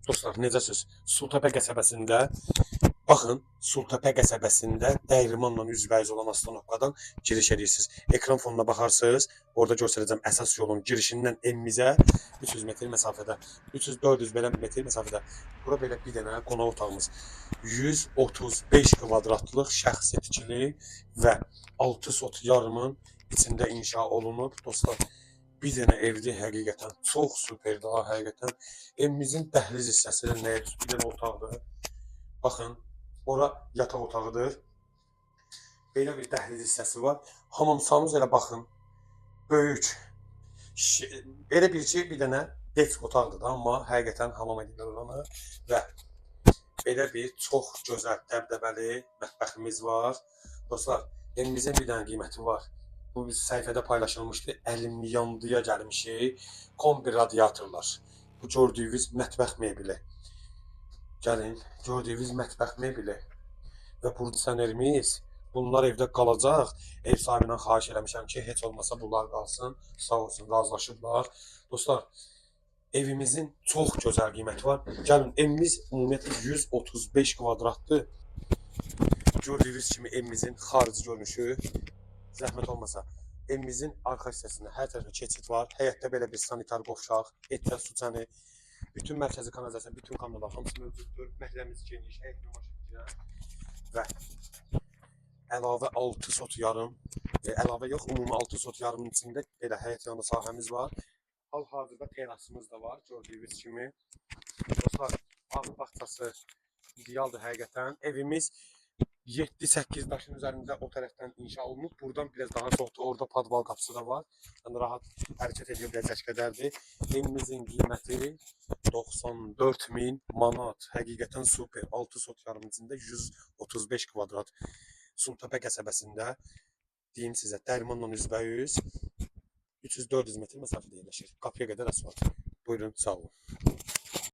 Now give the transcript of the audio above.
Dostlar, necəsiz? Sultepe qəsəbəsində, baxın, Sultepe qəsəbəsində dəyirmanla üzbəyiz olan Astanovkadan giriş edirsiniz. Ekran fonuna baxarsınız, orada göstərəcəm əsas yolun girişindən enimizə 300 metr məsafədə, 300-400 belə metr məsafədə. Bura belə bir dənə qonaq otağımız. 135 kvadratlıq şəxsi tikili və 6 sot yarımın içində inşa olunub. Dostlar, bir dənə evdir həqiqətən. Çox super daha həqiqətən. Evimizin dəhliz hissəsi nəyə bir dənə otaqdır. Baxın, ora yataq otağıdır. Belə bir dəhliz hissəsi var. Hamamsağımız elə baxın. Böyük. Elə bir şey bir dənə desk otaqdır da, amma həqiqətən hamam edirlər oranı və belə bir çox gözəl dəbdəbəli mətbəximiz var. Dostlar, evimizin bir dənə qiyməti var. Bu biz səhifədə paylaşılmışdı. Əlimli yandıya gəlmişik. Kombi radiatorlar. Bu gördüyünüz mətbəx mebeli. Gəlin, gördüyünüz mətbəx mebeli və burdisanerimiz. Bunlar evdə qalacaq. Ev sahibindən xahiş eləmişəm ki, heç olmasa bunlar qalsın. Sağ olsun, razılaşıblar. Dostlar, evimizin çox gözəl qiyməti var. Gəlin, evimiz ümumiyyətlə 135 kvadratdır. Gördüyünüz kimi evimizin xarici görünüşü. Zəhmət olmasa, evimizin arxa hissəsində hər tərəfə keçid var. Həyətdə belə bir sanitar qovşaq, ehtiyat su çəni, bütün mərkəzi kanalizasiya, bütün kanallar hamısı mövcuddur. Məhəlləmiz geniş, həyətli maşın və əlavə 6 sot yarım, əlavə yox, ümumi 6 sot yarımın içində belə həyət yanı sahəmiz var. Hal-hazırda terasımız da var, gördüyünüz kimi. Dostlar, bağ bağçası idealdır həqiqətən. Evimiz 7-8 daşın üzərində o tərəfdən inşa olunub. Buradan biraz daha çoxdur. Orada padval qapısı da var. Yəni rahat hərəkət edə biləcək qədərdir. Evimizin qiyməti 94.000 manat. Həqiqətən super. 6 sot yarım içində 135 kvadrat. Sultepe qəsəbəsində deyim sizə, dəyirmanla üzbəyiz 300-400 metr məsafədə yerləşir. Qapıya qədər asfalt. Buyurun, sağ olun.